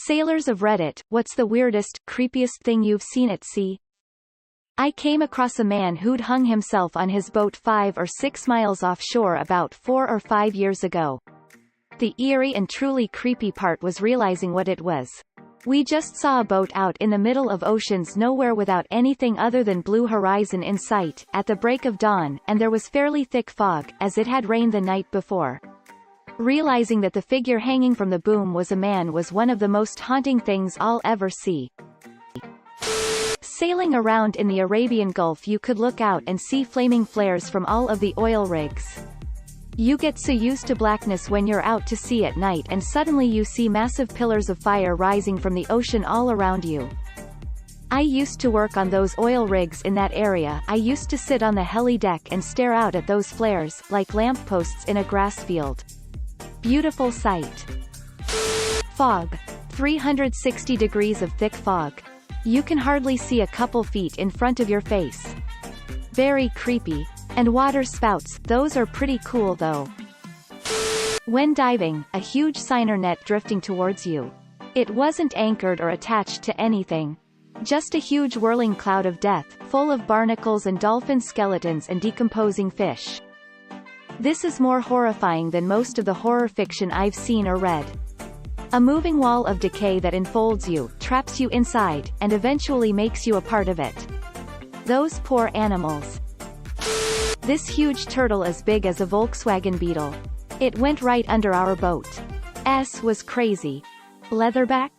Sailors of Reddit, what's the weirdest, creepiest thing you've seen at sea? I came across a man who'd hung himself on his boat 5 or 6 miles offshore about 4 or 5 years ago. The eerie and truly creepy part was realizing what it was. We just saw a boat out in the middle of oceans nowhere without anything other than blue horizon in sight, at the break of dawn, and there was fairly thick fog, as it had rained the night before. Realizing that the figure hanging from the boom was a man was one of the most haunting things I'll ever see. Sailing around in the Arabian Gulf, you could look out and see flaming flares from all of the oil rigs. You get so used to blackness when you're out to sea at night, and suddenly you see massive pillars of fire rising from the ocean all around you. I used to work on those oil rigs in that area. I used to sit on the heli deck and stare out at those flares, like lampposts in a grass field. Beautiful sight. Fog. 360 degrees of thick fog. You can hardly see a couple feet in front of your face. Very creepy. And water spouts, those are pretty cool though. When diving, a huge seiner net drifting towards you. It wasn't anchored or attached to anything. Just a huge whirling cloud of death, full of barnacles and dolphin skeletons and decomposing fish. This is more horrifying than most of the horror fiction I've seen or read. A moving wall of decay that enfolds you, traps you inside, and eventually makes you a part of it. Those poor animals. This huge turtle as big as a Volkswagen Beetle. It went right under our boat. Was crazy. Leatherback?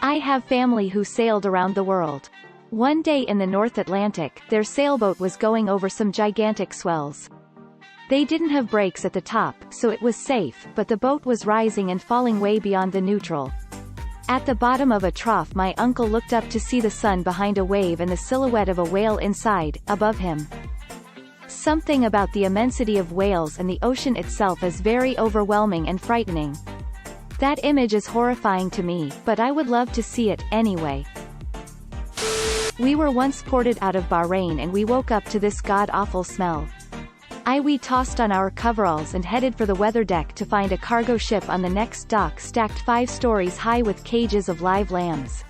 I have family who sailed around the world. One day in the North Atlantic, their sailboat was going over some gigantic swells. They didn't have brakes at the top, so it was safe, but the boat was rising and falling way beyond the neutral. At the bottom of a trough, my uncle looked up to see the sun behind a wave and the silhouette of a whale inside, above him. Something about the immensity of whales and the ocean itself is very overwhelming and frightening. That image is horrifying to me, but I would love to see it, anyway. We were once ported out of Bahrain and we woke up to this god-awful smell. We tossed on our coveralls and headed for the weather deck to find a cargo ship on the next dock stacked 5 stories high with cages of live lambs.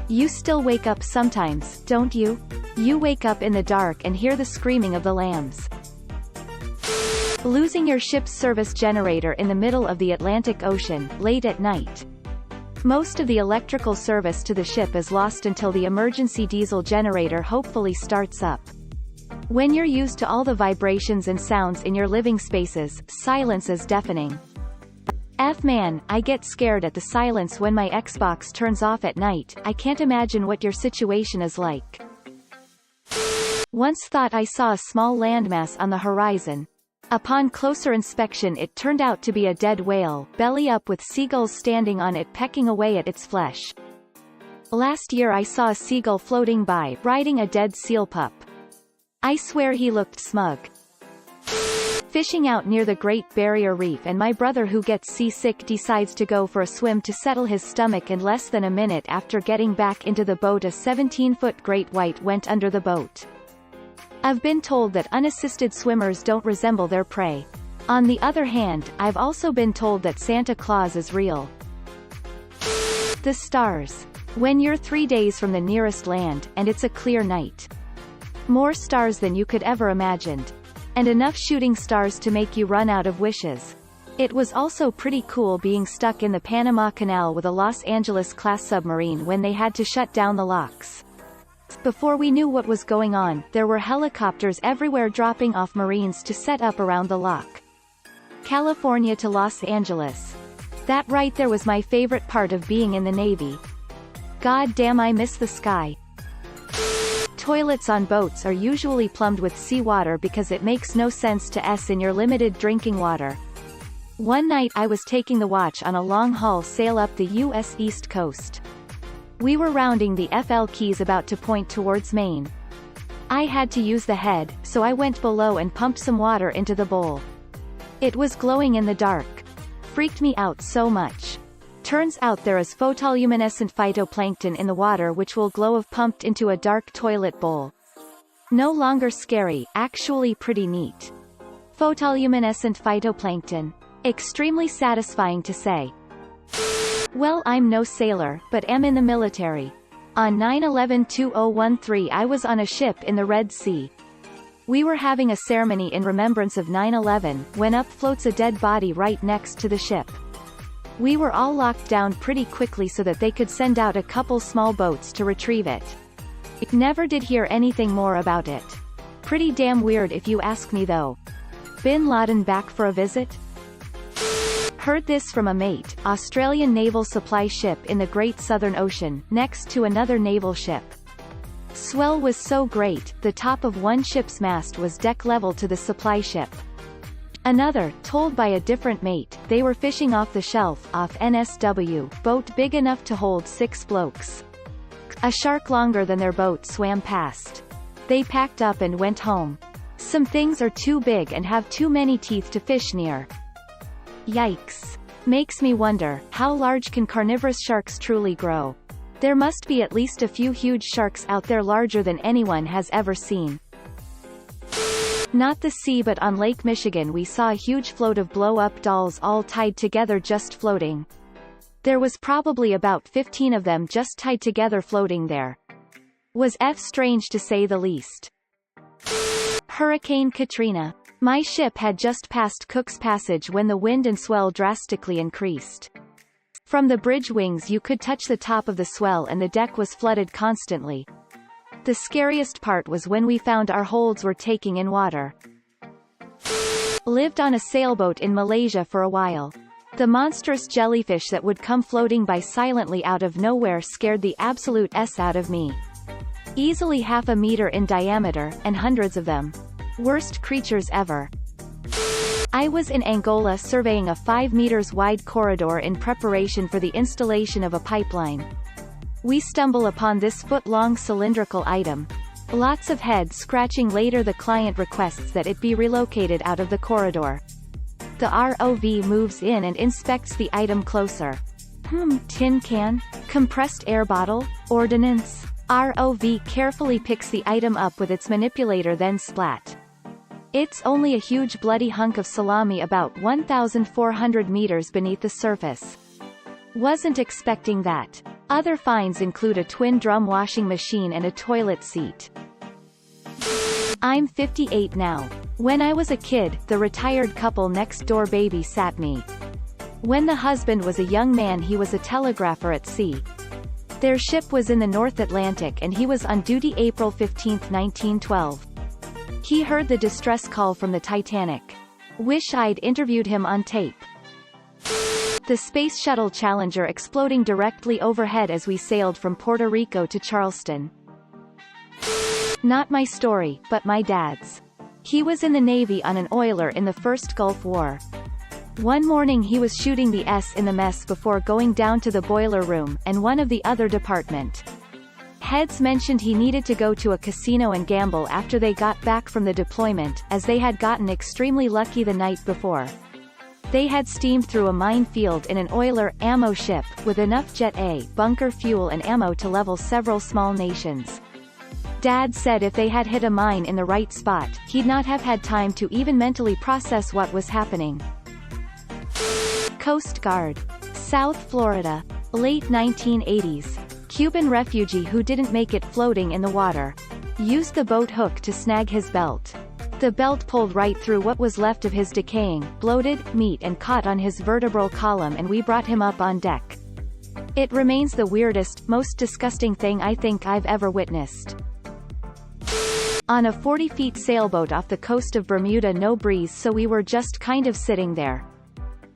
You still wake up sometimes, don't you? You wake up in the dark and hear the screaming of the lambs. Losing your ship's service generator in the middle of the Atlantic Ocean, late at night. Most of the electrical service to the ship is lost until the emergency diesel generator hopefully starts up. When you're used to all the vibrations and sounds in your living spaces, silence is deafening. Man, I get scared at the silence when my Xbox turns off at night. I can't imagine what your situation is like. Once thought I saw a small landmass on the horizon. Upon closer inspection it turned out to be a dead whale, belly up with seagulls standing on it pecking away at its flesh. Last year I saw a seagull floating by, riding a dead seal pup. I swear he looked smug. Fishing out near the Great Barrier Reef, and my brother who gets seasick decides to go for a swim to settle his stomach, and less than a minute after getting back into the boat a 17-foot great white went under the boat. I've been told that unassisted swimmers don't resemble their prey. On the other hand, I've also been told that Santa Claus is real. The stars. When you're 3 days from the nearest land, and it's a clear night. More stars than you could ever imagined. And enough shooting stars to make you run out of wishes. It was also pretty cool being stuck in the Panama Canal with a Los Angeles-class submarine when they had to shut down the locks. Before we knew what was going on, there were helicopters everywhere dropping off Marines to set up around the lock. California to Los Angeles. That right there was my favorite part of being in the Navy. God damn, I miss the sky. Toilets on boats are usually plumbed with seawater because it makes no sense to in your limited drinking water. One night I was taking the watch on a long-haul sail up the U.S. East Coast. We were rounding the FL Keys about to point towards Maine. I had to use the head, so I went below and pumped some water into the bowl. It was glowing in the dark. Freaked me out so much. Turns out there is photoluminescent phytoplankton in the water which will glow if pumped into a dark toilet bowl. No longer scary, actually pretty neat. Photoluminescent phytoplankton. Extremely satisfying to say. Well, I'm no sailor, but am in the military. On 9/11/2013 I was on a ship in the Red Sea. We were having a ceremony in remembrance of 9/11, when up floats a dead body right next to the ship. We were all locked down pretty quickly so that they could send out a couple small boats to retrieve it. Never did hear anything more about it. Pretty damn weird if you ask me though. Bin Laden back for a visit? Heard this from a mate, Australian naval supply ship in the Great Southern Ocean, next to another naval ship. Swell was so great, the top of one ship's mast was deck level to the supply ship. Another, told by a different mate, they were fishing off the shelf, off NSW, boat big enough to hold 6 blokes. A shark longer than their boat swam past. They packed up and went home. Some things are too big and have too many teeth to fish near. Yikes. Makes me wonder, how large can carnivorous sharks truly grow? There must be at least a few huge sharks out there larger than anyone has ever seen. Not the sea, but on Lake Michigan we saw a huge float of blow-up dolls all tied together just floating. There was probably about 15 of them just tied together floating there. Was strange to say the least. Hurricane Katrina. My ship had just passed Cook's Passage when the wind and swell drastically increased. From the bridge wings you could touch the top of the swell and the deck was flooded constantly. The scariest part was when we found our holds were taking in water. Lived on a sailboat in Malaysia for a while. The monstrous jellyfish that would come floating by silently out of nowhere scared the absolute out of me. Easily half a meter in diameter, and hundreds of them. Worst creatures ever. I was in Angola surveying a 5 meters wide corridor in preparation for the installation of a pipeline. We stumble upon this foot-long cylindrical item. Lots of head scratching. Later the client requests that it be relocated out of the corridor. The ROV moves in and inspects the item closer. Tin can? Compressed air bottle? Ordnance? ROV carefully picks the item up with its manipulator, then splat. It's only a huge bloody hunk of salami about 1,400 meters beneath the surface. Wasn't expecting that. Other finds include a twin drum washing machine and a toilet seat. I'm 58 now. When I was a kid, the retired couple next door babysat me. When the husband was a young man he was a telegrapher at sea. Their ship was in the North Atlantic and he was on duty April 15, 1912. He heard the distress call from the Titanic. Wish I'd interviewed him on tape. The Space Shuttle Challenger exploding directly overhead as we sailed from Puerto Rico to Charleston. Not my story, but my dad's. He was in the Navy on an oiler in the First Gulf War. One morning he was shooting the in the mess before going down to the boiler room, and one of the other department heads mentioned he needed to go to a casino and gamble after they got back from the deployment, as they had gotten extremely lucky the night before. They had steamed through a minefield in an oiler ammo ship, with enough Jet A bunker fuel and ammo to level several small nations. Dad said if they had hit a mine in the right spot, he'd not have had time to even mentally process what was happening. Coast Guard. South Florida. Late 1980s. Cuban refugee who didn't make it floating in the water. Used the boat hook to snag his belt. The belt pulled right through what was left of his decaying, bloated, meat and caught on his vertebral column, and we brought him up on deck. It remains the weirdest, most disgusting thing I think I've ever witnessed. On a 40-foot sailboat off the coast of Bermuda, no breeze, so we were just kind of sitting there.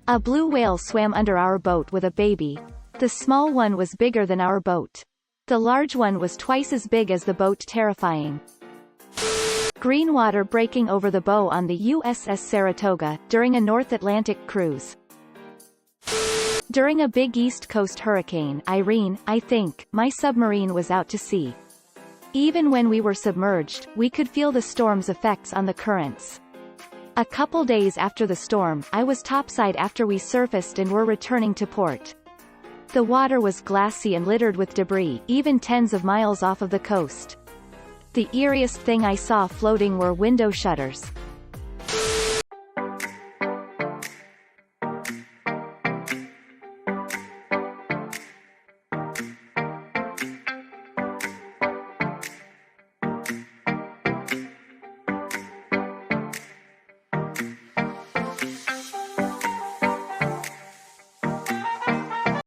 A blue whale swam under our boat with a baby. The small one was bigger than our boat. The large one was twice as big as the boat. Terrifying. Green water breaking over the bow on the USS Saratoga, during a North Atlantic cruise. During a big East Coast hurricane, Irene, I think, my submarine was out to sea. Even when we were submerged, we could feel the storm's effects on the currents. A couple days after the storm, I was topside after we surfaced and were returning to port. The water was glassy and littered with debris, even tens of miles off of the coast. The eeriest thing I saw floating were window shutters.